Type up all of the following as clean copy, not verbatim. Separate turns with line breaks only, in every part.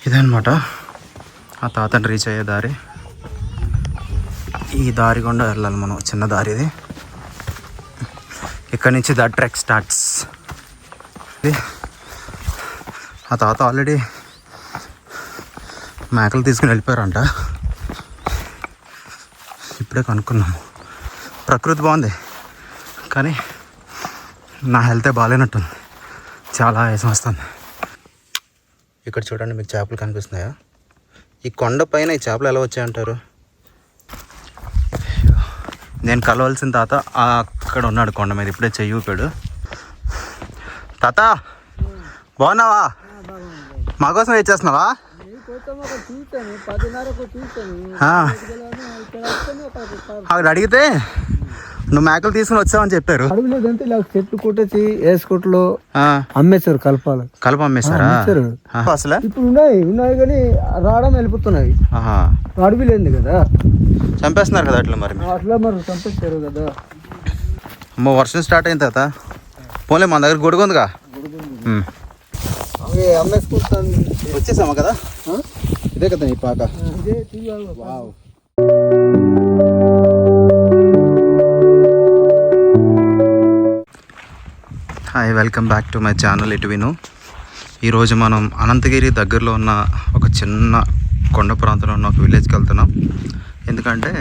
ఇదన్నమాట ఆ తాతని రీచ్ అయ్యే దారి. ఈ దారి గుండా వెళ్ళాలి మనం, చిన్న దారి ఇది. ఇక్కడి నుంచి ద ట్రెక్ స్టార్ట్స్. ఆ తాత ఆల్రెడీ మేకలు తీసుకుని వెళ్ళిపోయారంట. ఇప్పుడే కనుక్కున్నాము. ప్రకృతి బాగుంది కానీ నా హెల్తే బాగాలేనట్టుంది, చాలా ఆయాసం వస్తుంది. ఇక్కడ చూడండి, మీకు చేపలు కనిపిస్తున్నాయా? ఈ కొండ పైన ఈ చేపలు ఎలా వచ్చాయంటారు? నేను కలవాల్సిన తాత అక్కడ ఉన్నాడు కొండ మీద, ఇప్పుడే చెయ్యి ఊపాడు. తాత బాగున్నావా? మా కోసం వెయిట్ చేస్తున్నావా? అక్కడ అడిగితే నువ్వు మేకలు తీసుకుని వచ్చావని చెప్పారు.
అడవిలోదంటే ఇలా చెట్లు కొట్టేసి వేసుకోట్లో అమ్మేశారు, కలప
అమ్మేశారా అసలు?
ఇప్పుడు ఉన్నాయి కానీ రావడం వెళ్ళిపోతున్నాయి. అడవి లేదు కదా,
చంపేస్తున్నారు కదా అట్లా.
మరి చంపేస్తారు కదా.
అమ్మో, వర్షం స్టార్ట్ అయిన తర్వాత పోలే, మన దగ్గర గొడుగు ఉందిగా,
అమ్మేసుకుంటాను.
వచ్చేసామా కదా? ఇదే కదా ఈ పాక. Hi, welcome back to my channel ఇటు విను. ఈరోజు మనం అనంతగిరి దగ్గరలో ఉన్న ఒక చిన్న కొండ ప్రాంతంలో ఉన్న ఒక విలేజ్కి వెళ్తున్నాం. ఎందుకంటే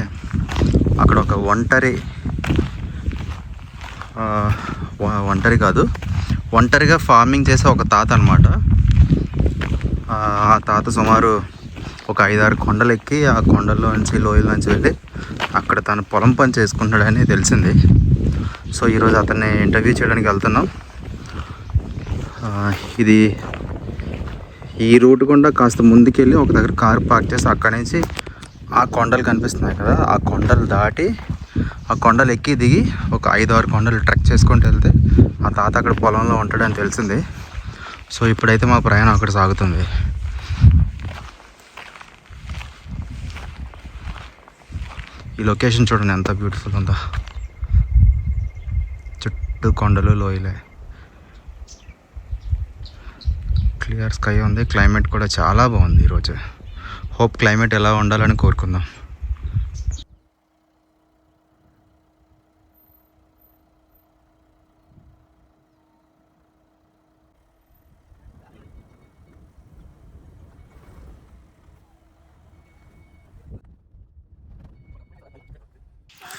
అక్కడ ఒక ఒంటరిగా ఫార్మింగ్ చేసే ఒక తాత అనమాట. ఆ తాత సుమారు ఒక 5-6 కొండలు ఎక్కి ఆ కొండల్లో నుంచి లోయల నుంచి వెళ్ళి అక్కడ తన పొలం పని చేసుకుంటాడని తెలిసింది. సో ఈరోజు అతన్ని ఇంటర్వ్యూ చేయడానికి వెళ్తున్నాం. ఇది ఈ రూట్ గుండా కాస్త ముందుకెళ్ళి ఒక దగ్గర కారు పార్క్ చేసి అక్కడి నుంచి ఆ కొండలు కనిపిస్తున్నాయి కదా, ఆ కొండలు దాటి ఆ కొండలు ఎక్కి దిగి ఒక 5-6 కొండలు ట్రెక్ చేసుకుంటూ వెళ్తే ఆ తాత అక్కడ పొలంలో ఉంటాడని తెలిసింది. సో ఇప్పుడైతే మా ప్రయాణం అక్కడ సాగుతుంది. ఈ లొకేషన్ చూడండి ఎంత బ్యూటిఫుల్ ఉందో, చుట్టూ కొండలు లోయలే, క్లియర్ స్కై ఉంది. క్లైమేట్ కూడా చాలా బాగుంది ఈరోజు. హోప్ క్లైమేట్ ఎలా ఉండాలని కోరుకుందాం.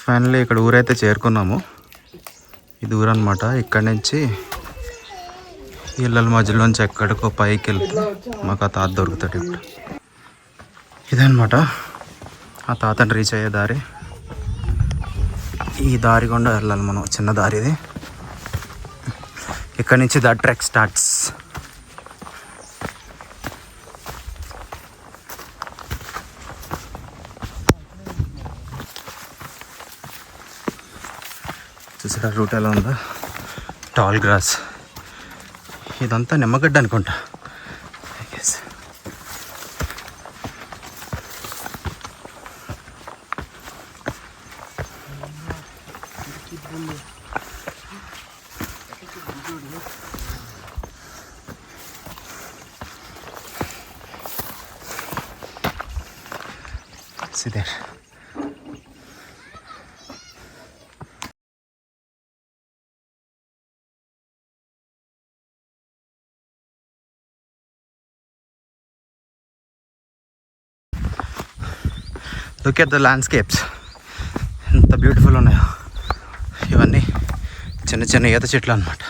ఫైనల్లీ ఇక్కడ ఊరైతే చేరుకున్నాము. ఇది ఊరు అనమాట. ఇక్కడి నుంచి ఇళ్ళల మధ్యలోంచి ఎక్కడికో పైకి వెళ్తే మాకు ఆ తాత దొరుకుతాడు. ఇప్పుడు ఇదనమాట ఆ తాతని రీచ్ అయ్యే దారి. ఈ దారి గుండా వెళ్ళాలి మనం, చిన్న దారి ఇది. ఇక్కడి నుంచి ద ట్రెక్ స్టార్ట్స్. చూసారా రూట్ ఎలా ఉందో? Tall grass. ఇదంతా నిమ్మగడ్డ అనుకుంటా. See there. Look at the landscapes, ఎంత బ్యూటిఫుల్ ఉన్నాయో. ఇవన్నీ చిన్న చిన్న ఈత చెట్లు అనమాట.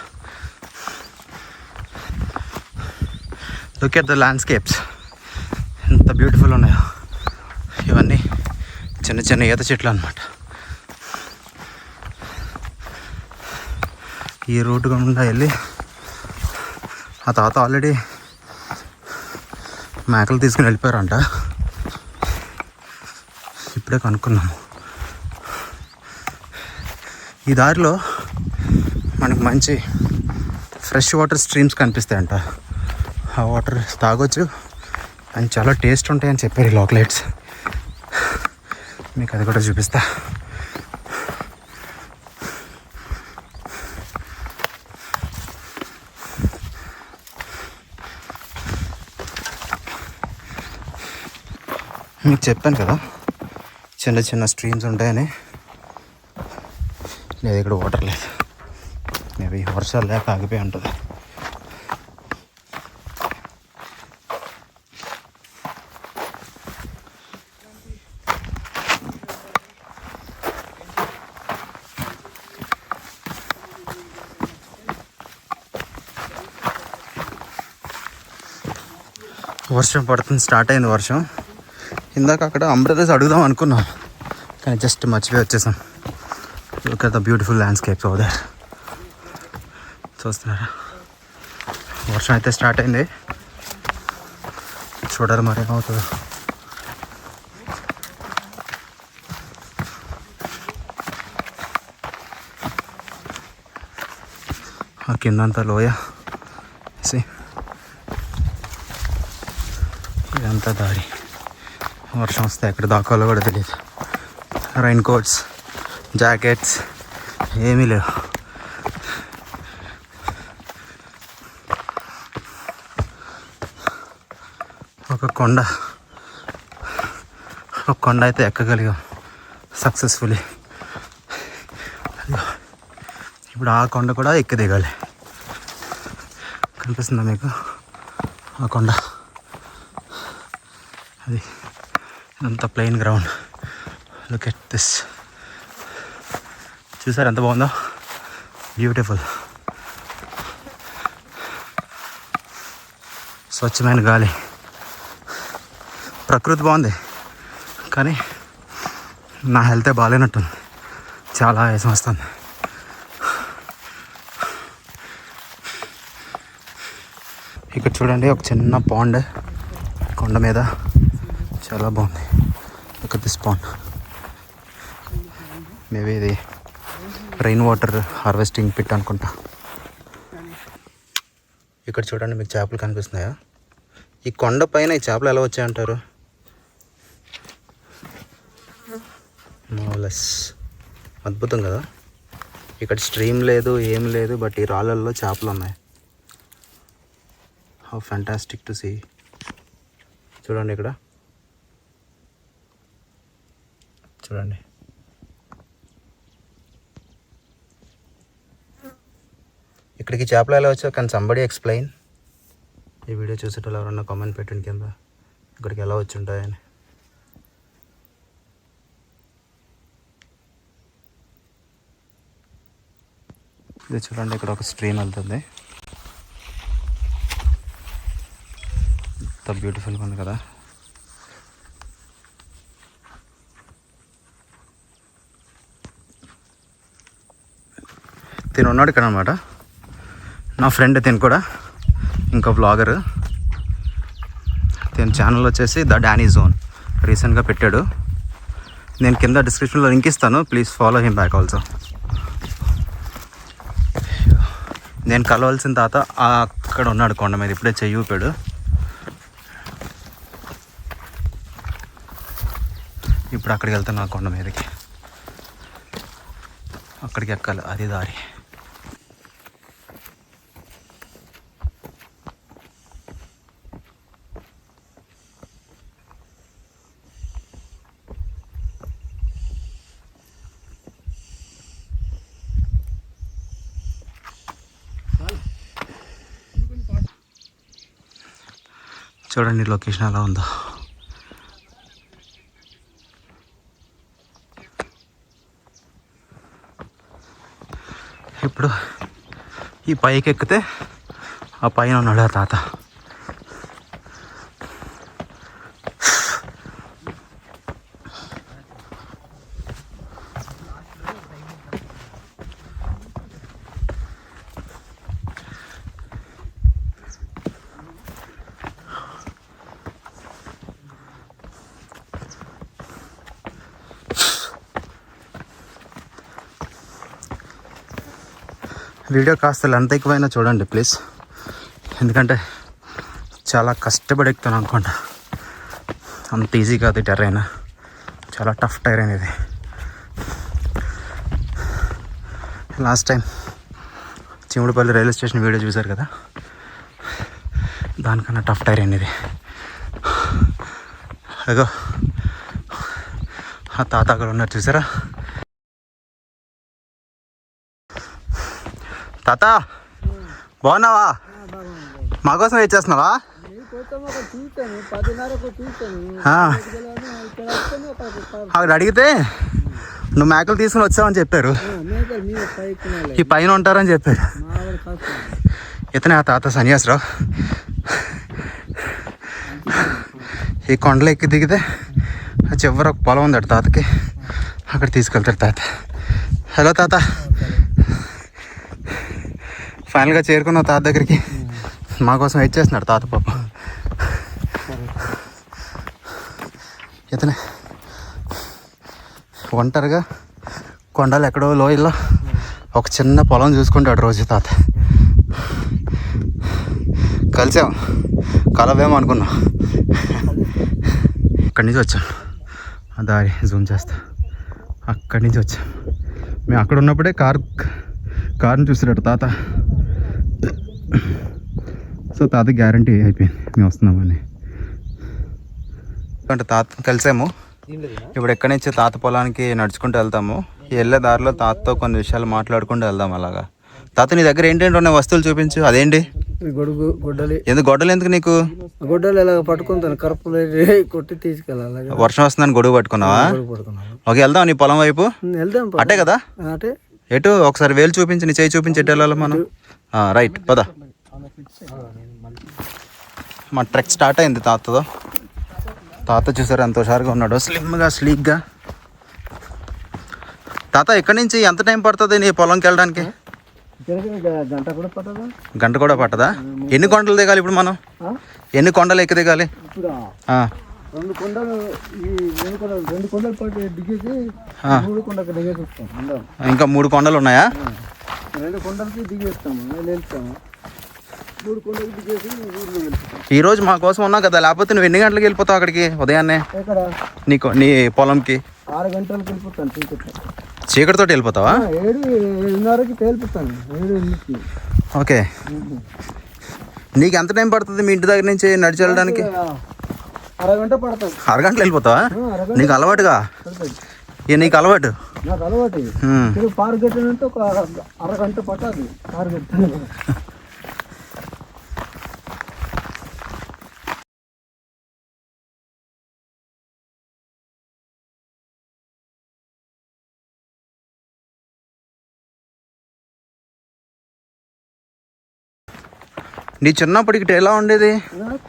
లుక్ ఎట్ ద ల్యాండ్స్కేప్స్, ఎంత బ్యూటిఫుల్ ఉన్నాయో. ఇవన్నీ చిన్న చిన్న ఈత చెట్లు అనమాట. ఈ రూట్ గుండా వెళ్ళి ఆ తాత ఆల్రెడీ మేకలు తీసుకుని వెళ్ళిపోయారంట. ఇప్పుడే కనుక్కున్నాము. ఈ దారిలో మనకు మంచి ఫ్రెష్ వాటర్ స్ట్రీమ్స్ కనిపిస్తాయంట. ఆ వాటర్ తాగొచ్చు అండ్ చాలా టేస్ట్ ఉంటాయని చెప్పారు ఈ లోకలైట్స్. మీకు అది కూడా చూపిస్తా. మీకు చెప్పాను కదా చిన్న చిన్న స్ట్రీమ్స్ ఉంటాయని. లేదు ఇక్కడ వాటర్ లేదు, మేబీ వర్షాలు లేక ఆగిపోయి ఉంటుంది. వర్షం పడుతుంది, స్టార్ట్ అయింది వర్షం. ఇందాక అక్కడ అంబ్రెల్లాస్ అడుగుదాం అనుకున్నాం కానీ జస్ట్ మర్చిపోయి వచ్చేసాం. Look at the beautiful landscapes over there. చూస్తున్నారా, వర్షం అయితే స్టార్ట్ అయింది. చూడాలి మరి ఏమవుతుందో. ఆ కిందంతా లోయ, ఇదంతా దారి. వర్షం వస్తే ఎక్కడ దాకాలో కూడా తెలియదు. రైన్ కోట్స్, జాకెట్స్ ఏమీ లేవు. ఒక కొండ అయితే ఎక్కగలిగాం సక్సెస్ఫుల్లీ. ఇప్పుడు ఆ కొండ కూడా ఎక్కి దిగాలి. కనిపిస్తుందా మీకు ఆ కొండ? అది అంత plain ground. Look at this. చూసారు ఎంత బాగుందో, బ్యూటిఫుల్. స్వచ్ఛమైన గాలి, ప్రకృతి బాగుంది. కానీ నా హెల్తే బాగాలేనట్టుంది, చాలా ఆయాసం వస్తుంది. ఇక్కడ చూడండి ఒక చిన్న పాండ్ కొండ మీద, చాలా బాగుంది. Look at this pond. Maybe ఇది రెయిన్ వాటర్ హార్వెస్టింగ్ పిట్ అనుకుంటా. ఇక్కడ చూడండి మీకు చేపలు కనిపిస్తున్నాయా? ఈ కొండ పైన ఈ చేపలు ఎలా వచ్చాయంటారు? మోలెస్ అద్భుతం కదా. ఇక్కడ స్ట్రీమ్ లేదు, ఏం లేదు, బట్ ఈ రాళ్ళల్లో చేపలు ఉన్నాయి. How fantastic to see. చూడండి ఇక్కడ చూడండి. ఇక్కడికి చేపలు ఎలా వచ్చావు? కానీ సంబడి ఎక్స్ప్లెయిన్. ఈ వీడియో చూసేటప్పుడు ఎవరన్నా కామెంట్ పెట్టండి కింద, ఇక్కడికి ఎలా వచ్చి ఉంటాయని. ఇది చూడండి, ఇక్కడ ఒక స్ట్రీమ్ వెళ్తుంది. ఎంత బ్యూటిఫుల్గా ఉంది కదా. తిను ఉన్నాడు ఇక్కడ అనమాట, నా ఫ్రెండ్. తిను కూడా ఇంకో బ్లాగర్. తిన ఛానల్ వచ్చేసి ద డానీ జోన్, రీసెంట్గా పెట్టాడు. నేను కింద డిస్క్రిప్షన్లో లింక్ ఇస్తాను, please follow him back also. నేను కలవాల్సిన తాత అక్కడ ఉన్నాడు కొండ మీద, ఇప్పుడే చెయ్యి ఊపాడు. ఇప్పుడు అక్కడికి వెళ్తున్నా, కొండ మీదకి. అక్కడికి ఎక్కాలి, అది దారి. చూడండి లొకేషన్ ఎలా ఉందో. ఇప్పుడు ఈ పైకి ఎక్కితే ఆ పైన ఉన్నాడు ఆ తాత. వీడియో కాస్త లెంత్ ఎక్కువైనా చూడండి ప్లీజ్, ఎందుకంటే చాలా కష్టపడి ఎక్కుతాను అనుకుంటా. అంత ఈజీ కాదు ఈ టెర్రైన్, చాలా టఫ్ టెర్రైన్ ఇది. Last time Cheemudupalli railway station video చూశారు కదా, దానికన్నా టఫ్ టెర్రైన్ ఇది. అగో ఆ తాత అక్కడ ఉన్నారు చూసారా. తాత బాగున్నావా? మా కోసం వెయిట్ చేస్తున్నావా? అక్కడ అడిగితే నువ్వు మేకలు తీసుకుని వచ్చావని చెప్పారు. ఈ పైన ఉంటారని చెప్పారు. ఇతనే ఆ తాత సన్యాసరావు. ఈ కొండలు ఎక్కి దిగితే ఆ చివరి ఒక పొలం ఉందట తాతకి, అక్కడ తీసుకెళ్తారు తాత. హలో తాత. ఫైనల్గా చేరుకున్నావు తాత దగ్గరికి. మా కోసం వెయిట్ చేస్తున్నాడు తాత పాప. ఇతనే ఒంటరిగా కొండలు ఎక్కడో లోయల్లో ఒక చిన్న పొలం చూసుకుంటాడు రోజు తాత. కలిసాం, కలవేమో అనుకున్నాం. అక్కడి నుంచి వచ్చాం, ఆ దారి జూమ్ చేస్తా. అక్కడి నుంచి వచ్చాం. మేము అక్కడ ఉన్నప్పుడే కార్ని చూసాడు తాత. సో తాత గ్యారంటీ అయిపోయింది మేము వస్తున్నామని. అంటే తాత కలిసాము. ఇప్పుడు ఎక్కడి నుంచి తాత పొలానికి నడుచుకుంటూ వెళ్తాము. వెళ్ళే దారిలో తాతతో కొన్ని విషయాలు మాట్లాడుకుంటూ వెళ్దాం. అలాగా తాత నీ దగ్గర ఏంటంటే ఉన్నాయి వస్తువులు చూపించు. అదేంటి?
గొడుగు, గొడ్డలి.
ఎందుకు గొడ్డలు? ఎందుకు నీకు
గొడ్డలు? ఇలా పట్టుకుంటాను, కరుపులు కొట్టి తీసుకెళ్ళాలి.
వర్షం వస్తుందని గొడుగు పట్టుకున్నావా? ఓకే, వెళ్దాం నీ పొలం వైపు.
వెళ్దాం.
అటే కదా?
అటే.
ఎటు? ఒకసారి వేలు చూపించి, నీ చేయి చూపించి ఎటు వెళ్ళాలి మనం. రైట్, పద. మా ట్రెక్ స్టార్ట్ అయింది తాతతో. తాత చూసారు ఎంత హుషారుగా ఉన్నాడు, స్లిమ్గా స్లీక్గా. తాత ఎక్కడి నుంచి ఎంత టైం పడుతుంది నీ పొలంకి వెళ్ళడానికి? గంట కూడా పట్టదా? ఎన్ని కొండలు దిగాలి ఇప్పుడు మనం? ఎన్ని కొండలు ఎక్కి దిగాలి?
రెండు కొండలు దిగేసి
ఇంకా 3 కొండలు ఉన్నాయా?
2 కొండలకి దిగేస్తాము, వెళ్తాము. 3 కొండలకి దిగేసి ఊర్లో వెళ్తాం.
ఈ రోజు మా కోసం ఉన్నావు కదా, లేకపోతే నువ్వు ఎన్ని గంటలకు వెళ్ళిపోతావు అక్కడికి ఉదయాన్నే? నీ పొలంకి
6 గంటలకు వెళ్ళిపోతాను.
చీకటితో వెళ్ళిపోతావా?
7:30కి వెళ్ళిపోతాను. 7:00.
ఓకే. నీకు ఎంత టైం పడుతుంది మీ ఇంటి దగ్గర నుంచి నడిచి వెళ్ళడానికి?
అరగంట పడుతుంది.
అరగంటలో వెళ్ళిపోతావా? నీకు అలవాటుగా? నీకు అలవాటు?
నాకు అలవాటు. పార్క్ గట్టినంటే ఒక అరగంట పట్టదు. పార్క్ గట్టి
నీ చిన్నప్పటికి ఎలా ఉండేది?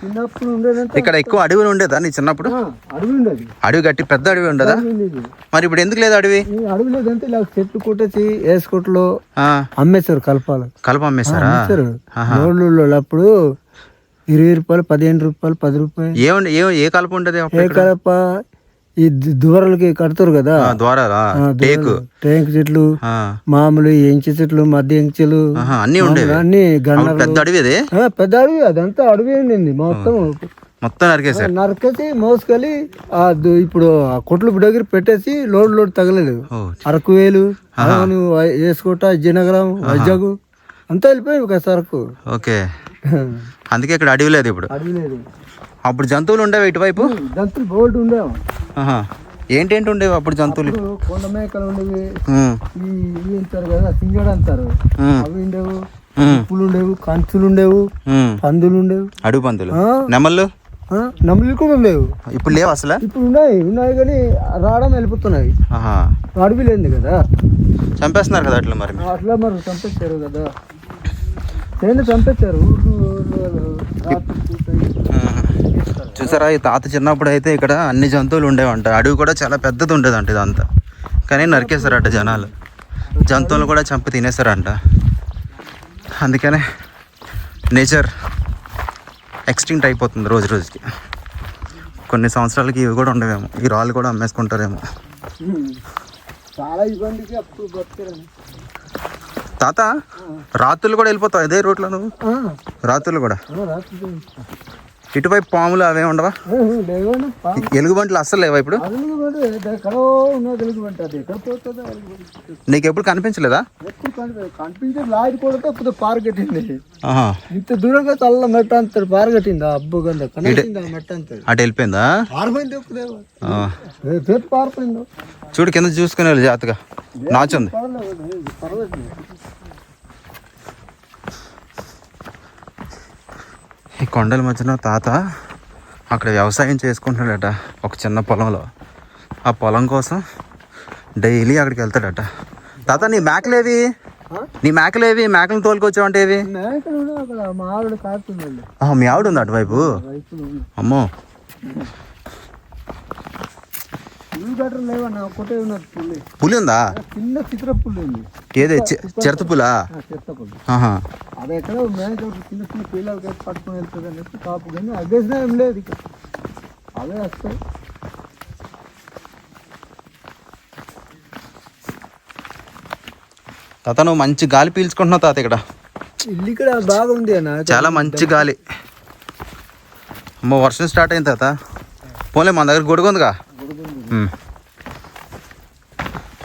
చిన్నప్పుడు ఉండేదంటే
ఇక్కడ ఎక్కువ అడవి ఉండేదా నీ చిన్నప్పుడు?
అడవి ఉండేది.
అడవి గట్టి పెద్ద అడవి ఉండదా? మరి ఇప్పుడు ఎందుకు లేదు అడవి?
అడవి లేదంటే ఇలా చెట్లు కొట్టేసి వేసుకోట్లో అమ్మేశారు. కలప
అమ్మేశారా?
అప్పుడు 20 రూపాయలు, 15 రూపాయలు, 10 రూపాయలు.
ఏ కలప ఉండదు?
ఏ కలప? ఈ ద్వారాలకి కడతారు కదా,
టేకు
చెట్లు, మామూలు ఎంచి చెట్లు, మధ్య ఎంచెలు
అన్ని ఉండేవి.
అన్ని
పెద్ద అడవి.
పెద్ద అడవి. అదంతా అడవి ఉండింది. మొత్తం నరికేసి మోసుకెళ్ళి ఇప్పుడు ఆ కొట్లు దగ్గర పెట్టేసి లోడ్ తగలేదు. అరకు వేలు, వేసుకోట, విజయనగరం, వైజాగ్ అంతా వెళ్ళిపోయింది ఒక సరుకు.
ఓకే, అందుకే ఇక్కడ అడవి లేదు ఇప్పుడు.
అడవి లేదు.
అప్పుడు జంతువులు ఉండేవి ఇటువైపు?
జంతువులు బోల్డ్ ఉండేవి.
ఏంటేంటి ఉండేవి అప్పుడు జంతువులు?
కొండ మేకలు ఉండేవి, ఇవి అంటారు కదా సింగడు అంటారు, అవి ఉండేవు. ఉప్పులు ఉండేవు, కంచులు ఉండేవు, పందులు ఉండేవు,
అడవి పందులు, నెమళ్ళు
కూడా ఉండేవు.
ఇప్పుడు లేవు అసలు?
ఇప్పుడు ఉన్నాయి కానీ రావడం వెళ్ళిపోతున్నాయి. అడవి లేదు కదా,
చంపేస్తున్నారు కదా అట్లా.
అట్లా మరి చంపేశారు కదా, చంపేశారు.
చూసారా, ఈ తాత చిన్నప్పుడు అయితే ఇక్కడ అన్ని జంతువులు ఉండేవంట. అడవి కూడా చాలా పెద్దది ఉండేదంట ఇదంతా, కానీ నరికేశారట జనాలు. జంతువులు కూడా చంపి తినేశారంట. అందుకనే నేచర్ ఎక్స్టింక్ట్ అయిపోతుంది రోజు రోజుకి. కొన్ని సంవత్సరాలకి ఇవి కూడా ఉండవేమో, ఈ రాళ్ళు కూడా అమ్మేసుకుంటారేమో.
చాలా ఇబ్బందికి అప్పుడు బతికారు
తాత. రాత్రులు కూడా వెళ్ళిపోతావు ఇదే రూట్లో నువ్వు? రాత్రులు కూడా ఇటువైపు పాములు అవే ఉండవా?
లేవన్నా
ఎలుగుబంట్లు అస్సలు లేవా ఇప్పుడు?
ఎక్కడో ఉన్నది ఎలుగుబంటి, అది ఎక్కడ పోతుందో ఎలుగుబంటి.
నీకు ఎప్పుడు కనిపించలేదా?
ఎప్పుడు కనిపించే లాడి కూడా ఇప్పుడు పారు కట్టింది. ఇంత దూరంగా చల్ల మెట్ట అంతాడు పారు కట్టింది. అబ్బు గంద కనిపించింది ఆ మెట్ట అంతాడు.
అటు వెళ్ళిపోయిందా?
పారిపోయింది ఎప్పుడు పారిపోయిందో.
చూడు కింద చూసుకునే వాళ్ళు జాతగా నాచుంది. ఈ కొండల మధ్యన తాత అక్కడ వ్యవసాయం చేసుకుంటున్నాడట ఒక చిన్న పొలంలో. ఆ పొలం కోసం డైలీ అక్కడికి వెళ్తాడట. తాత నీ మేకలేవి? నీ మేకలేవి? మేకలను తోలుకొచ్చావంటే ఏవి? మీ ఆవిడ ఉంది అటువైపు? అమ్మో పులి ఉందా?
చిన్న చిత్ర పులి ఉంది.
ఏదే చిరత పులా?
అది ఎక్కడ చిన్న చిన్న పిల్లలకి పట్టుకుని వెళ్తుంది అనేసి కాపు, కానీ అగ్గేసినా ఏం లేదు ఇక అవే వస్తాయి.
తాత నువ్వు మంచి గాలి పీల్చుకుంటున్నావు తాత. ఇక్కడ
ఇల్లు ఇక్కడ బాగుంది అన్న,
చాలా మంచి గాలి. అమ్మో వర్షం స్టార్ట్ అయింది తాత. పోలే మన దగ్గర గొడుగు ఉందిగా,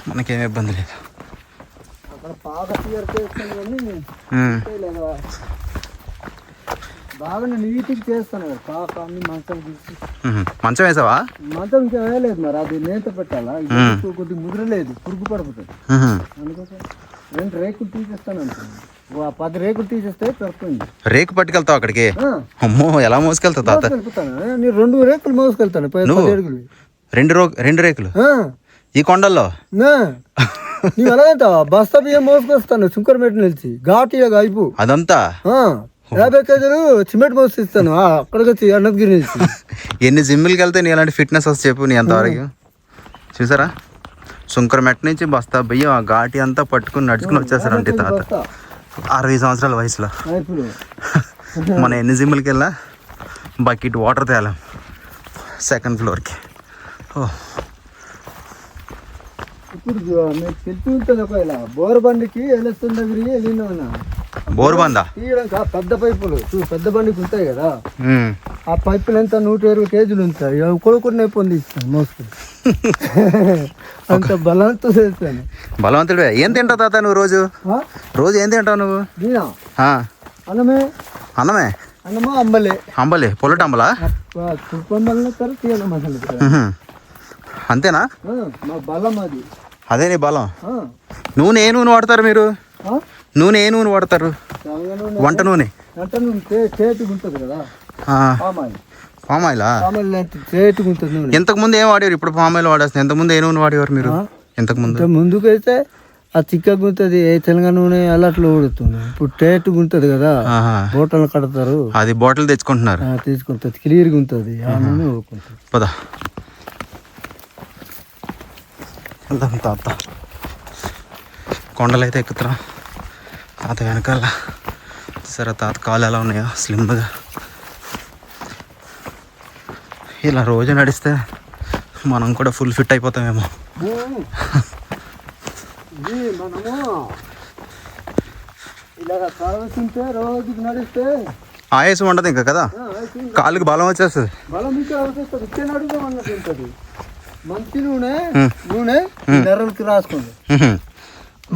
మనకేం ఇబ్బంది లేదు.
అక్కడ బాగా బాగా నీట్గా చేస్తాను పాక అన్ని మంచం తీసి.
మంచం వేసావా?
మంచం ఇంకా వేయలేదు మరి, అది నేత పెట్టాలా, కొద్దిగా ముద్రలేదు, పురుగు పడిపోతుంది. అందుకోసం 2 రేకులు తీసేస్తాను అనుకున్నాను. 10 రేకులు తీసేస్తే సరిపోయింది.
రేకు పట్టుకెళ్తావు అక్కడికి? అమ్మో ఎలా మోసుకెళ్తావు తాత?
నేను 2 రేకులు మోసుకెళ్తాను. 10 అడుగులు
2 రేకులు ఈ కొండల్లో?
నువ్వు ఎలాగంటావా? బస్తా బియ్యం మోసుకొస్తాను శుంకరపేట నుంచి ఘాటీగా అయిపో
అదంతా.
50 కేజీలు సిమెంట్ మోసిస్తాను అక్కడికి వచ్చి అన్నగిరి నుంచి.
ఎన్ని జిమ్ములకి వెళ్తే నీ అలాంటి ఫిట్నెస్ వస్తే చెప్పు. నీ అంతవరకు చూసారా? శుంకరమెట్ట నుంచి బస్తా బియ్యం ఆ ఘాటి అంతా పట్టుకుని నడుచుకుని వచ్చేస్తారంటే తాత 60 సంవత్సరాల వయసులో. మనం ఎన్ని జిమ్ములకి వెళ్ళా బకెట్ వాటర్ తేలాం 2nd ఫ్లోర్కి.
ఇప్పుడు మీకు తెలిసి ఉంటుంది, ఒకవేళ బోరబండికి వెళ్ళొస్తుంది దగ్గరికి వెళ్ళినా
బోరుబందా
పెద్ద పైపులు పెద్ద బండికి ఉంటాయి కదా, ఆ పైపులు ఎంత 120 కేజీలు ఉంటాయి. కొడుకుని పొందిస్తాను మోసుకుని. అంత బలంతో చేస్తాను.
బలవంతుడే. ఏం తింటావు తాత నువ్వు రోజు? రోజు ఏం తింటావు నువ్వు?
అన్నమే
అన్నమే
అన్నమా అంబలే.
అంబలే పొల్లటి అంబలా? అంతేనా?
మా బలం అది.
అదే నీ బలం. నూనె ఏ నూనె వాడతారు మీరు? నూనె ఏ నూనె వాడతారు? వంట నూనె.
చేతికి ఉంటుంది కదా
పామ్ ఆయిలా?
చేతికి ఉంటుంది నూనె.
ఇంతకు ముందు ఏం వాడేవారు? ఇప్పుడు పామ్ ఆయిల్ వాడేస్తారు. ఇంతకుముందు ఏ నూనె వాడేవారు మీరు?
ముందుకైతే ఆ చిక్కగా ఉంటుంది తెలంగాణ నూనె అలా అట్లా ఊడుతుంది. ఇప్పుడు టేటుగా ఉంటుంది కదా, బోటలు కడతారు,
అది బాటిల్ తెచ్చుకుంటున్నారు.
తీసుకుంటుంది, క్లియర్గా ఉంటుంది ఆ నూనె ఊడుకుంటుంది.
పదా వెళ్దాం తాత. కొండలు అయితే ఎక్కుతారా తాత వెనకాల. సరే తాత కాలు ఎలా ఉన్నాయో స్లిమ్గా. ఇలా రోజు నడిస్తే మనం కూడా ఫుల్ ఫిట్ అయిపోతామేమో.
రోజుకి నడిస్తే
ఆయాసం ఉండదు ఇంకా కదా, కాళ్ళకి బలం వచ్చేస్తుంది.
బలం ఉంటుంది. మంచి నూనె నెర్రలకి రాసుకోండి,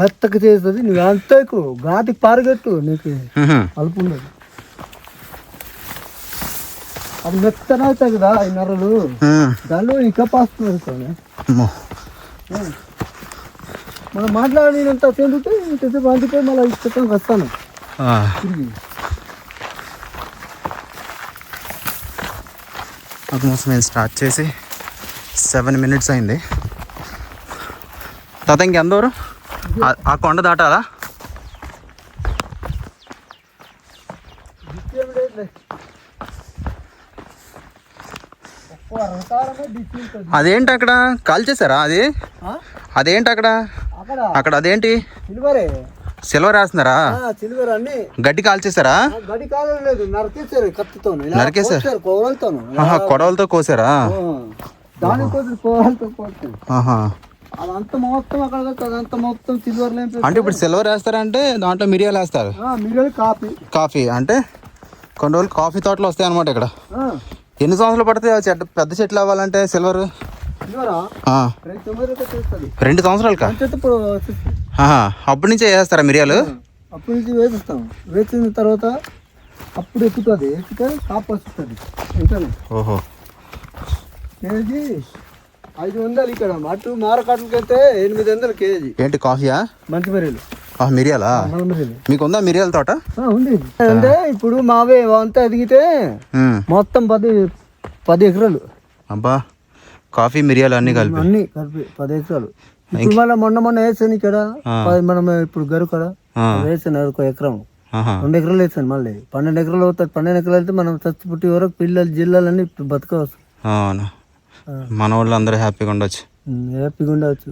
మెత్తగా చేస్తుంది. నువ్వు అంత ఎక్కువ ఘాటికి పారగట్టు, నీకు అలుపు ఉండదు. అది మెత్తన అవుతాయి కదా ఈ నెర్రలు, దానిలో ఇంకా పాస్తుంది. మనం మాట్లాడినంత చెందితే ఇంతసేపు అందుకే మళ్ళీ ఇష్టం వస్తాను తిరిగి.
ఆల్మోస్ట్ నేను స్టార్ట్ చేసి 7 minutes అయింది తాత. ఇంకెందరు ఆ కొండ దాటాలా? అదేంటి అక్కడ కాల్చేసారా? అదేంటి అక్కడ అక్కడ అదేంటి సిల్వర్ వేస్తున్నారా? గడ్డి కాల్చేసారా? నరికేసారు, కొడవలతో కోసారా? అంటే ఇప్పుడు సిల్వర్ వేస్తారంటే దాంట్లో మిరియాలు వేస్తారు.
కాఫీ
అంటే కొన్ని రోజులు కాఫీ తోటలు వస్తాయి అనమాట ఇక్కడ.
ఆ,
ఎన్ని సంవత్సరాలు పడితే ఆ చెట్టు పెద్ద చెట్లు అవ్వాలంటే సిల్వర్?
ఇదిగోరా, 2 చేస్తుంది.
2 సంవత్సరాలకా?
ఇప్పుడు వచ్చేస్తుంది.
అప్పటి నుంచే వేస్తారా మిరియాలు?
అప్పటి నుంచి వేసిస్తాం. వేసిన తర్వాత అప్పుడు ఎక్కుతుంది. ఎక్కితే కాపు వస్తుంది. ఇంతనే
ఓహో.
కేజీ 500 ఇక్కడ. అటు మారకాట్లకి అయితే 800 కేజీ.
ఏంటి కాఫీయా?
మంచి మిరియాలు.
మిరియాలా?
మిరియాలు
మీకు ఉందా మిరియాల తోట?
ఉంది. అంటే ఇప్పుడు మావే అంతా ఎదిగితే మొత్తం 10 ఎకరాలు.
అబ్బా, కాఫీ మిరియాలు అన్ని కలిపి?
అన్ని కలిపి 10 ఎకరాలు. ఇప్పుడు మళ్ళీ మొన్న వేసాను ఇక్కడ. మనం ఇప్పుడు గరుకడ వేసాను 1 ఎకరం. 2 ఎకరాలు వేసాను. మళ్ళీ 12 ఎకరాలు అవుతుంది. 12 ఎకరాలు అయితే మనం చచ్చి పుట్టి వరకు పిల్లలు జిల్లాలన్నీ బతకవచ్చు.
అవును, మన వాళ్ళు అందరూ హ్యాపీగా ఉండొచ్చు.
హ్యాపీగా ఉండవచ్చు.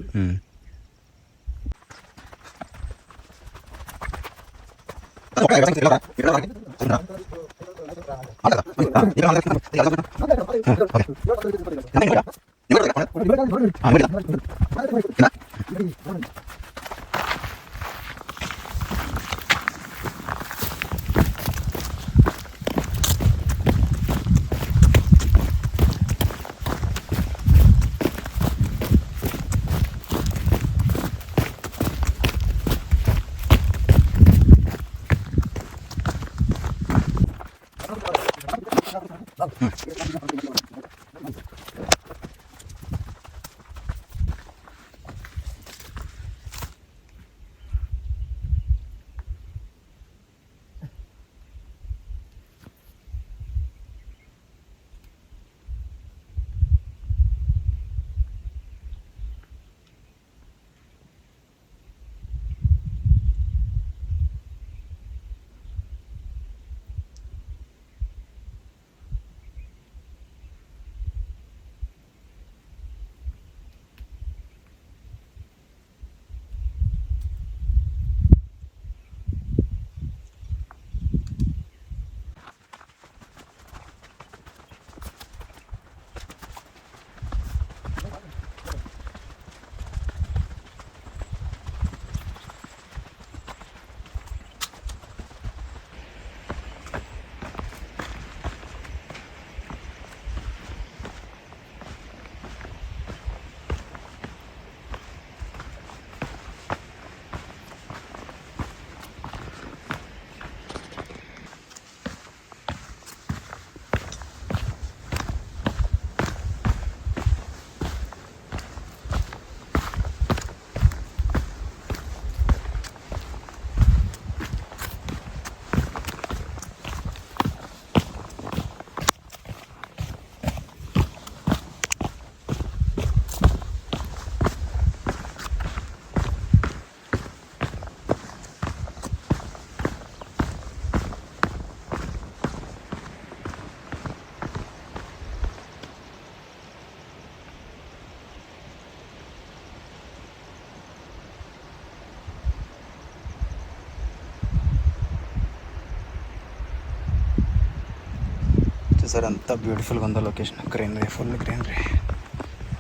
చూసారు ఎంత బ్యూటిఫుల్గా ఉందో లొకేషన్. Greenery, full greenery.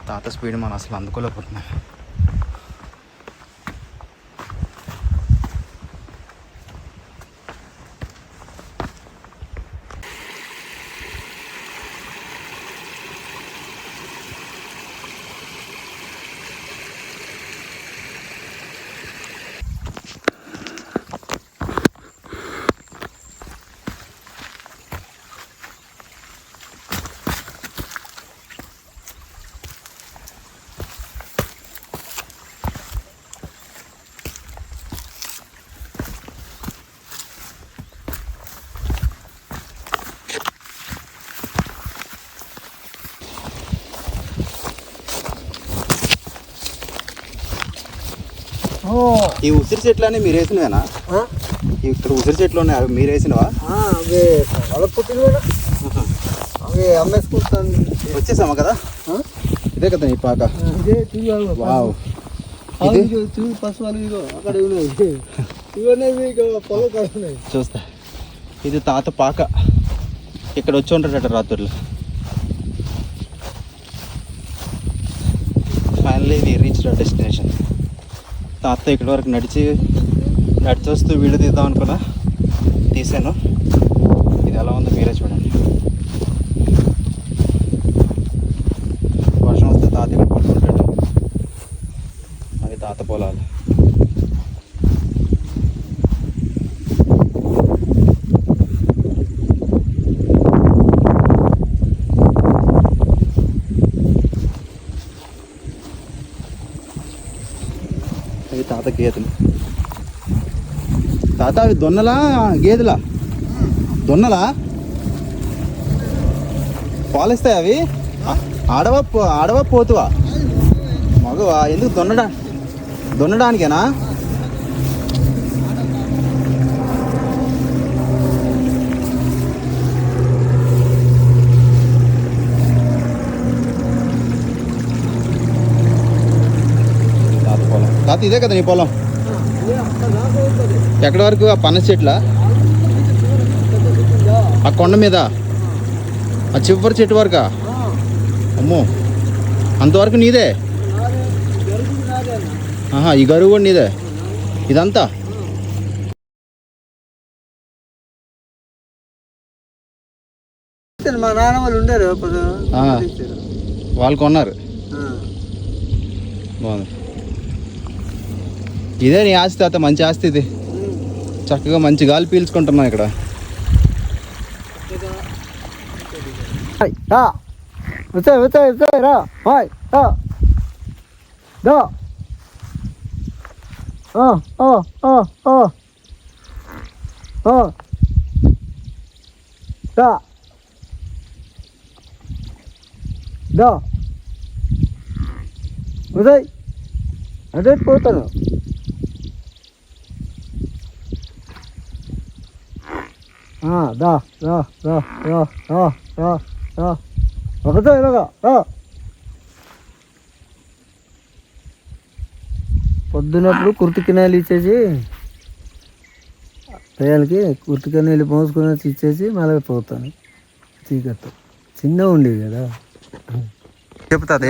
తాత స్పీడ్ మనం అసలు అందుకోలేకపోతున్నాం. ఈ ఉసిరి చెట్లు అని మీరు వేసినవేనా? ఇక్కడ ఉసిరి చెట్లు ఉన్నాయి, అవి మీరు వేసినవా?
అవి అమ్మేసుకుంటాను.
వచ్చేసామా కదా? ఇదే కదా ఈ పాక? వావ్,
అక్కడ ఇవన్నీ
చూస్తా. ఇది తాత పాక. ఇక్కడ వచ్చి ఉంటాడట రాత్రులు. Finally we reached our destination. తాత ఇక్కడి వరకు నడిచి వస్తూ వీడియో తీద్దాం అనుకున్నా, తీసాను. ఇది ఎలా ఉందో మీరే చూడండి. వర్షం వస్తే తాత ఇక్కడ పడుకుంటాడు. అవి తాత పొలాలు. అవి తాత గేదెలు. తాత అవి దొన్నలా గేదెలా? దొన్నలా? పాలిస్తాయి అవి? ఆడవా పోతువా? మగవా? ఎందుకు దున్నడానికేనా? తాత ఇదే కదా నీ పొలం? ఎక్కడి వరకు? ఆ పనస చెట్ల? ఆ కొండ మీద ఆ చివరి చెట్టు వరకా? అమ్మో, అంతవరకు నీదే? ఈ గరువు కూడా నీదే ఇదంతా?
మా నాన్న వాళ్ళు ఉండరు,
వాళ్ళు కొన్నారు. బాగుంది. ఇదే నీ ఆస్తి తాత, మంచి ఆస్తి ఇది. చక్కగా మంచి గాలి పీల్చుకుంటున్నాం ఇక్కడ.
వచ్చాయి రా. ఉదయ్ అదే పోతాను. ఒకటే ఇలాగా పొద్దున్నప్పుడు కుర్తికినాయలు ఇచ్చేసి పిల్లలకి కుర్తికినాయలు పోసుకొని వచ్చి ఇచ్చేసి మళ్ళీ పోతాను. చీకట్టు చిన్నగా ఉండేది కదా
చెప్తాది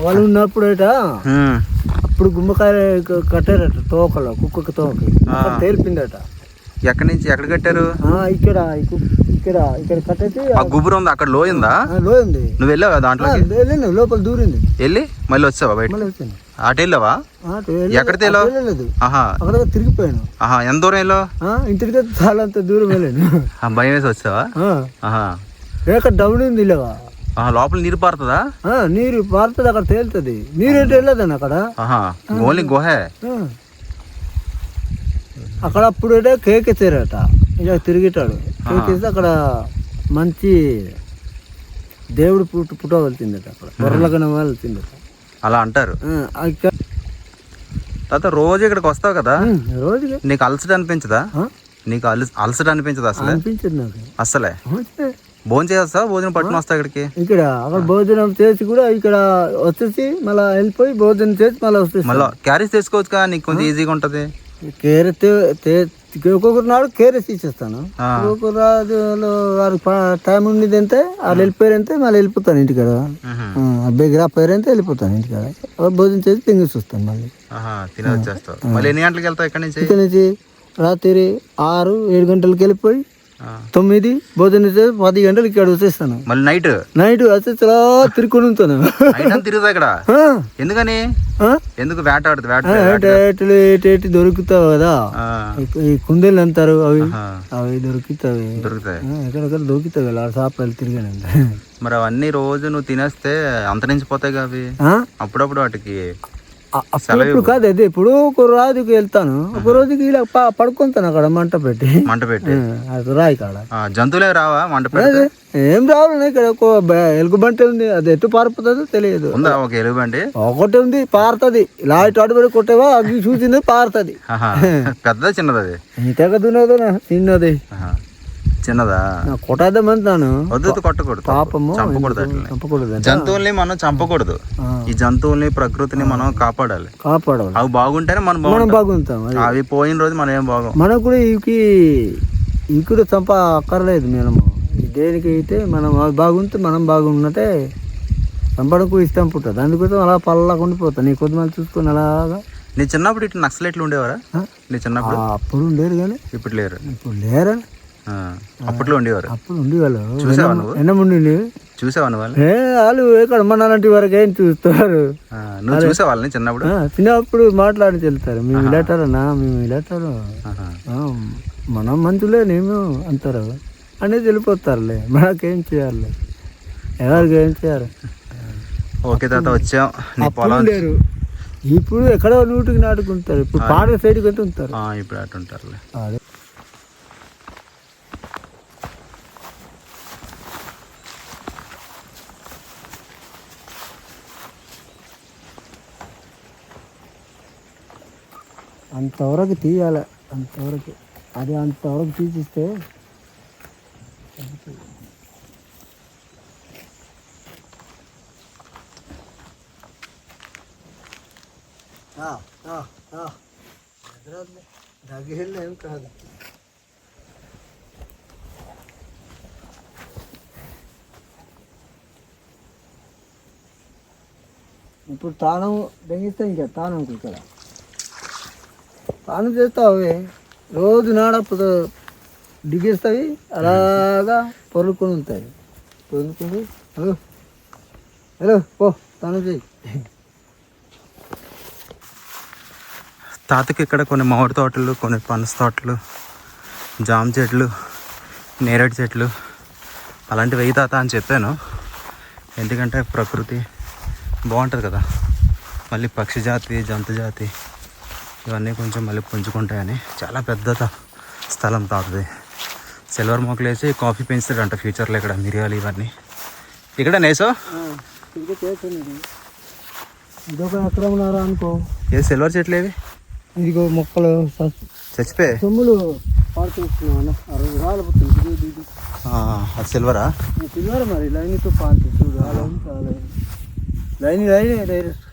వాళ్ళు ఉన్నప్పుడు అప్పుడు గుమ్మకాయ కట్టారట తోకలో, కుక్కకి తోక తేలిపిందట.
ఎక్కడి నుంచి ఎక్కడ కట్టారు?
ఇక్కడ కట్టేసి
గుబురు ఉంది అక్కడ. లోయిందా?
లోయింది.
నువ్వు వెళ్ళావా దాంట్లో?
లోపల దూరింది.
వెళ్ళి మళ్ళీ వచ్చావా బయట? అటు వెళ్ళావా? ఎక్కడికి వెళ్ళావు?
అక్కడ తిరిగిపోయాను.
ఎంత దూరం వెళ్ళావు?
ఇంటికి చాలా అంత దూరం వెళ్ళాను.
భయం వేసి వచ్చావా?
ఎక్కడ డౌన్ ఉంది లేవా?
లోపల నీరు పారుతుందా?
నీరు పారుతుంది, అక్కడ తేలుతుంది. నీరు ఏంటి వెళ్ళదని అక్కడ
ఓన్లీ గుహే.
అక్కడ అప్పుడు కేకేసారట. ఇలా తిరిగిటాడు కేకేసి అక్కడ మంచి దేవుడు పుట్ట వెళ్తుందట. అక్కడ బొర్రలగన వెళ్తుందట.
అలా అంటారు. తర్వాత రోజు ఇక్కడికి వస్తావు కదా,
రోజు
నీకు అలసట అనిపించదా? నీకు అలసట అనిపించదా అసలు?
అనిపించదు నాకు
అసలే. భోజనం చేస్తా, భోజనం పట్టుకుని వస్తా ఇక్కడికి.
ఇక్కడ అక్కడ భోజనం చేసి కూడా ఇక్కడ వచ్చేసి మళ్ళీ వెళ్ళిపోయి భోజనం చేసి మళ్ళీ వస్తే
మళ్ళీ క్యారేజ్ తీసుకోవచ్చు కదా, నీకు కొంచెం ఈజీగా ఉంటది.
ఒక్కొక్కరు నాడు కేరేసి ఇచ్చేస్తాను. ఒక్కొక్కరు వారికి టైం ఉండేది అంతే, వాళ్ళు వెళ్ళిపోయారంతే మళ్ళీ వెళ్ళిపోతాను ఇంటికాడ. అబ్బాయి రాపోయారంతే వెళ్ళిపోతాను ఇంటికాడ. భోజనం చేసి తింగేసి వస్తాను మళ్ళీ.
తిని వచ్చేస్తావు. మళ్ళీ ఎన్ని గంటలకు వెళ్తావు ఇక్కడ నుంచి?
ఇక్కడ నుంచి రాత్రి 6-7 గంటలకు వెళ్ళిపోయి 9 భోజనం చేసి 10 గంటలకు ఇక్కడ వచ్చేస్తాను.
మళ్ళీ నైట్
వచ్చి చాలా తిరుక్కొని ఉంటాను.
తిరుగుతా ఇక్కడ. ఎందుకని? ఎందుకు వేటాడుతుంది?
దొరుకుతావు కదా, ఈ కుందేళ్ళు అంటారు, అవి దొరుకుతాయి. ఎక్కడెక్కడ దొరుకుతాయి కదా షాప్లు తిరిగానండి.
మరి అవన్నీ రోజు నువ్వు తినేస్తే అంతరించిపోతాయి కదా అవి. అప్పుడప్పుడు వాటికి
ఇప్పుడు కాదు అది. ఇప్పుడు ఒక రోజుకి వెళ్తాను, ఒక రోజుకి ఇలా పడుకుంటాను అక్కడ మంట పెట్టి అది రాయి కాడ.
జంతువులే రావా మంట పెట్టి?
ఏం రావాలి. ఇక్కడ ఒక ఎలుగుబంటి ఉంది, అది ఎటు పారిపోతుందో తెలియదు.
ఒక ఎలుగుబంటి
ఒకటి ఉంది, పారుతుంది. ఇలా ఇటు అడుగు కొట్టేవా అవి చూసింది పారుతుంది.
పెద్దదా చిన్నది? అది
ఇంతగా దున్నదో చిన్నది.
చిన్నదా?
కొట్టేద్దామంటాను.
వద్దు, కొట్టకూడదు.
పాపము
చంపకూడదు. జంతువుల్ని మనం చంపకూడదు. ఈ జంతువుల్ని ప్రకృతిని మనం కాపాడాలి. అవి బాగుంటేనే మనం
బాగుంటాం.
అవి పోయిన రోజు మనం ఏం బాగు.
మనకు కూడా ఇవి కూడా చంప అక్కర్లేదు. మేము దేనికి అయితే మనం బాగుంటే మనం బాగున్నట్టే చంపడానికి ఇష్టం పుట్టదు. అందుకోసం అలా పల్లగా ఉండిపోతాను. నీ కొద్ది మంది చూసుకొని అలాగా.
నీ చిన్నప్పుడు ఇట్లా నక్సలైట్లు ఉండేవారా? నీ చిన్నప్పుడు?
అప్పుడు ఉండేరు కానీ
ఇప్పుడు లేరు.
ఇప్పుడు లేరని
అప్పట్లో ఉండేవారు.
అప్పుడు ఉండేవాళ్ళు.
చూసావా నువ్వు?
ఎన్నముండి
చూసావా వాళ్ళు?
వాళ్ళు ఇక్కడ మన అలాంటి వరకు ఏం చూస్తారు.
నువ్వు చూసే వాళ్ళని చిన్నప్పుడు?
చిన్నప్పుడు మాట్లాడి వెళ్తారు, మేము ఇలాటారన్నా, మేము ఇలాటారు, మనం మంచులే నేను అంటారు అనేది వెళ్ళిపోతారులే. మనకేం చేయాలి, ఎవరికి ఏం చేయాలి.
ఓకే తాత, వచ్చాం.
లేరు ఇప్పుడు ఎక్కడో నూటికి నాటుకుంటారు. ఇప్పుడు పాడ సైడ్కి వెళ్తూ ఉంటారు.
ఇప్పుడు అటు ఉంటారులే.
అదే అంతవరకు తీయాలి, అంతవరకు అది అంతవరకు తీసిస్తే దగ్గర ఏం కాదు. ఇప్పుడు తానం దెంగిస్తే ఇంకా తానం ఇక్కడ తానం చేస్తావు, రోజు నాడప్పుడు దిగేస్తాయి, అలాగా పొరుకొని ఉంటాయి. పొరుకొని హలో హలో పో తానం చేయి.
తాతకి ఇక్కడ కొన్ని మామిడి తోటలు, కొన్ని పనస తోటలు, జామ చెట్లు, నేరేడు చెట్లు అలాంటివి వెయ్యి తాత అని చెప్పాను. ఎందుకంటే ప్రకృతి బాగుంటుంది కదా, మళ్ళీ పక్షి జాతి, జంతు జాతి ఇవన్నీ కొంచెం మళ్ళీ పుంజుకుంటాయని. చాలా పెద్ద స్థలం తాతది. సిల్వర్ మొక్కలు వేసి కాఫీ పెంచుతాడంట ఫ్యూచర్లో ఇక్కడ, మిరియాలు ఇవన్నీ. ఇక్కడ నేసో
ఇదొక ఎక్కడ ఉన్నారా అనుకో.
ఏ సిల్వర్ చెట్లు ఏవి?
ఇదిగో మొక్కలు
చచ్చిపోయి
సొమ్ములు పాడుతున్నాను.
అది సిల్వరా?
సిల్వర్ మరి లైన్తో పాడుతుంది చూడు. లైన్ లైన్ డైరెక్ట్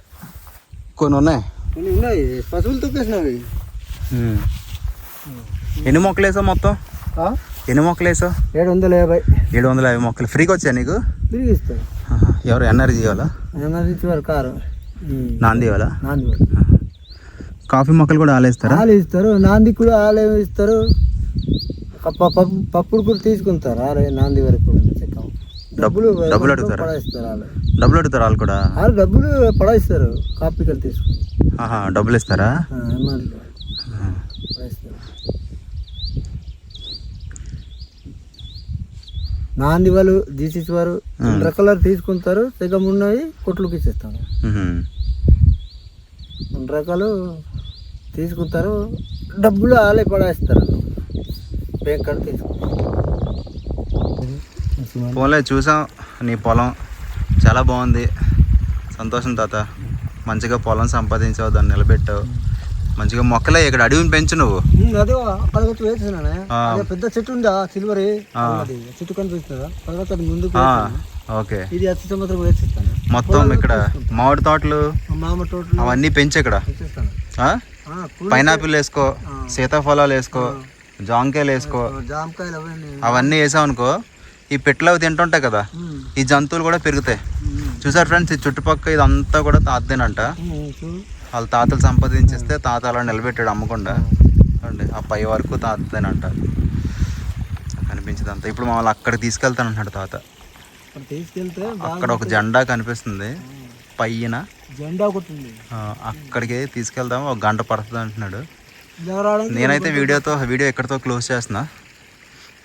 కొన్ని ఉన్నాయి,
కొన్ని ఉన్నాయి. పశువులు తొక్కేసినవి.
ఎన్ని మొక్కలు వేసావు మొత్తం? ఎన్ని మొక్కలు వేసావు?
750.
750 మొక్కలు ఫ్రీగా వచ్చాయి నీకు?
ఫ్రీగా ఇస్తారు.
ఎవరు ఎన్ఆర్జీ ఇవ్వాలా?
ఎన్ఆర్జీ వారు కారు
నాంది ఇవ్వాలా?
నాంది
కాఫీ మొక్కలు కూడా ఆలేస్తారా?
ఆలు ఇస్తారు, నాంది కూడా ఆలే ఇస్తారు. పప్పుడు కూడా తీసుకుంటారు ఆలే నాంది వరకు. డబ్బులు
అడుగుతారు,
పడాయిస్తారు వాళ్ళు.
డబ్బులు అడుగుతారు వాళ్ళు కూడా.
వాళ్ళు డబ్బులు పడాయిస్తారు, కాపీ కలు తీసుకుని.
డబ్బులు ఇస్తారా?
పడాయిస్తారు. నాంది వాళ్ళు జీసీసీ వారు 2 రకాల తీసుకుంటారు. సగం ఉన్నాయి కొట్లుకి ఇచ్చేస్తాను. 2 రకాలు తీసుకుంటారు, డబ్బులు ఆలే పడేస్తారు. బ్యాంక్ కార్డు తీసుకుంటారు.
పోలే చూసాం నీ పొలం చాలా బాగుంది. సంతోషం తాత, మంచిగా పొలం సంపాదించావు, దాన్ని నిలబెట్టావు. మంచిగా మొక్కలే ఇక్కడ అడవిని పెంచు నువ్వు.
అదే అక్కడ వేసేసానే పెద్ద చెట్టు ఉందా సిల్వర్ చెట్టు కనిపిస్తుందా? తర్వాత ముందుకు
ఓకే,
ఇది అతి సంవత్సరం వేసేస్తాను.
మొత్తం ఇక్కడ మామిడి తోటలు,
మామిడి తోటలు
అవన్నీ పెంచి ఇక్కడ పైనాపిల్ వేసుకో, సీతాఫలాలు వేసుకో, జామకాయలు వేసుకో.
జామకాయలు
అవన్నీ వేసావు అనుకో, ఈ పెట్లు అవి తింటుంటాయి కదా, ఈ జంతువులు కూడా పెరుగుతాయి. చూసారు ఫ్రెండ్స్, ఈ చుట్టుపక్కల ఇదంతా కూడా తాతదేనంట. వాళ్ళ తాతలు సంపాదించేస్తే తాత అలా నిలబెట్టాడు అమ్మకుండా. అండి ఆ పై వరకు తాతదేనంట కనిపించదంతా. ఇప్పుడు మమ్మల్ని అక్కడికి తీసుకెళ్తానంటున్నాడు తాత.
తీసుకెళ్తే
అక్కడ ఒక జెండా కనిపిస్తుంది పైన,
జెండా ఒకటి ఉంది,
అక్కడికి తీసుకెళ్దాం. 1 గంట పడుతుంది అంటున్నాడు. నేనైతే వీడియో ఎక్కడితో క్లోజ్ చేస్తున్నా.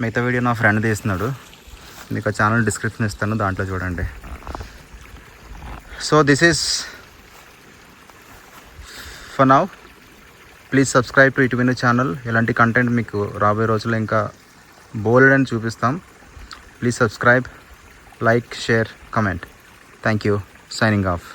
మిగతా వీడియో నా ఫ్రెండ్ తీస్తున్నాడు. మీకు ఆ ఛానల్ డిస్క్రిప్షన్ ఇస్తాను, దాంట్లో చూడండి. So this is for now. Please subscribe to ఇటువిను ఛానల్. ఇలాంటి కంటెంట్ మీకు రాబోయే రోజుల్లో ఇంకా బోల్డ్ అని చూపిస్తాం. Please subscribe, like, share, comment. Thank you. Signing of.